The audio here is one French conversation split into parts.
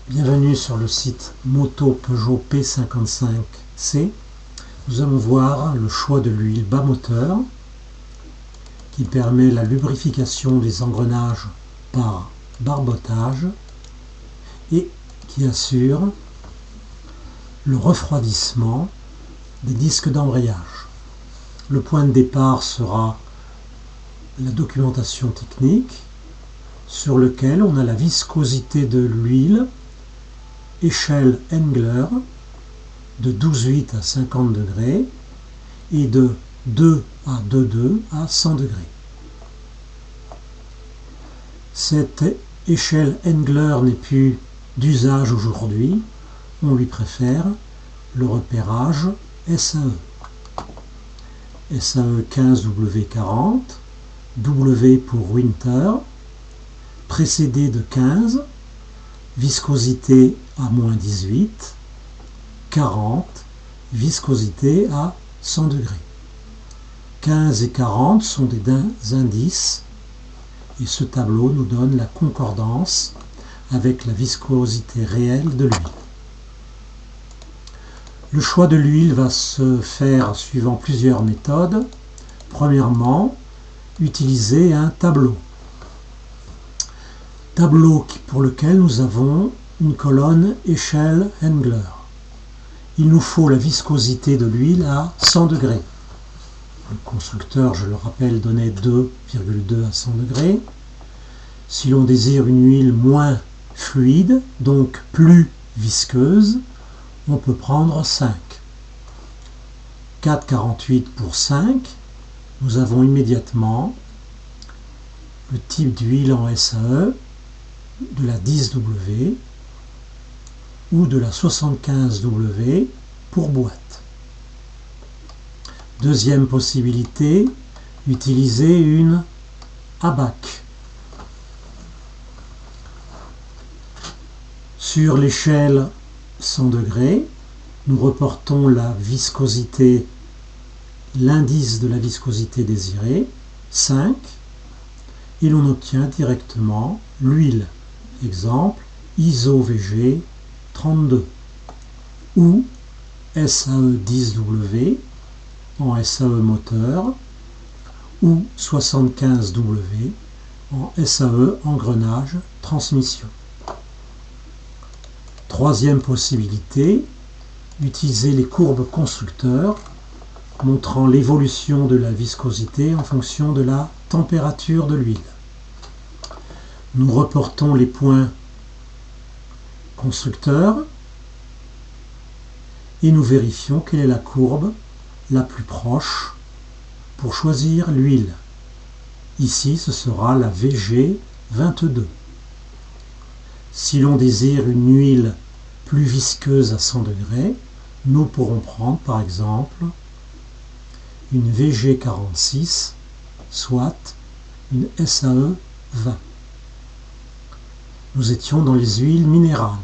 Bienvenue sur le site Moto Peugeot P55C. Nous allons voir le choix de l'huile bas moteur qui permet la lubrification des engrenages par barbotage et qui assure le refroidissement des disques d'embrayage. Le point de départ sera la documentation technique sur lequel on a la viscosité de l'huile, échelle Engler de 12,8 à 50 degrés et de 2 à 2,2 à 100 degrés. Cette échelle Engler n'est plus d'usage aujourd'hui, on lui préfère le repérage SAE. SAE 15W40, W pour Winter, précédé de 15, viscosité à moins 18, 40, viscosité à 100 degrés. 15 et 40 sont des indices et ce tableau nous donne la concordance avec la viscosité réelle de l'huile. Le choix de l'huile va se faire suivant plusieurs méthodes. Premièrement, utiliser un tableau. Tableau pour lequel nous avons une colonne échelle Engler. Il nous faut la viscosité de l'huile à 100 degrés. Le constructeur, je le rappelle, donnait 2,2 à 100 degrés. Si l'on désire une huile moins fluide, donc plus visqueuse, on peut prendre 5. 4,48 pour 5. Nous avons immédiatement le type d'huile en SAE, de la 10W ou de la 75W pour boîte. Deuxième possibilité, utiliser une ABAC. Sur l'échelle 100 degrés, nous reportons la viscosité, l'indice de la viscosité désirée, 5, et l'on obtient directement l'huile. Exemple, ISO-VG 32 ou SAE 10W en SAE moteur ou 75W en SAE engrenage transmission. Troisième possibilité, utiliser les courbes constructeurs montrant l'évolution de la viscosité en fonction de la température de l'huile. Nous reportons les points constructeurs et nous vérifions quelle est la courbe la plus proche pour choisir l'huile. Ici, ce sera la VG22. Si l'on désire une huile plus visqueuse à 100 degrés, nous pourrons prendre par exemple une VG46, soit une SAE 20. Nous étions dans les huiles minérales.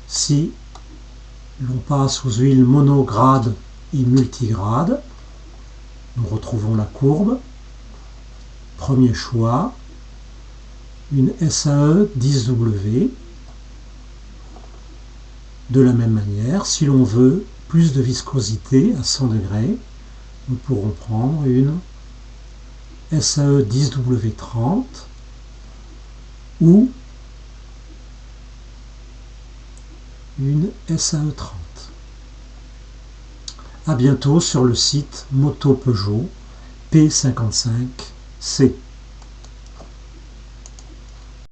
Si l'on passe aux huiles monogrades et multigrades, nous retrouvons la courbe. Premier choix, une SAE 10W. De la même manière, si l'on veut plus de viscosité à 100 degrés, nous pourrons prendre une SAE 10W30 ou une SAE 30. A bientôt sur le site Moto Peugeot P55C.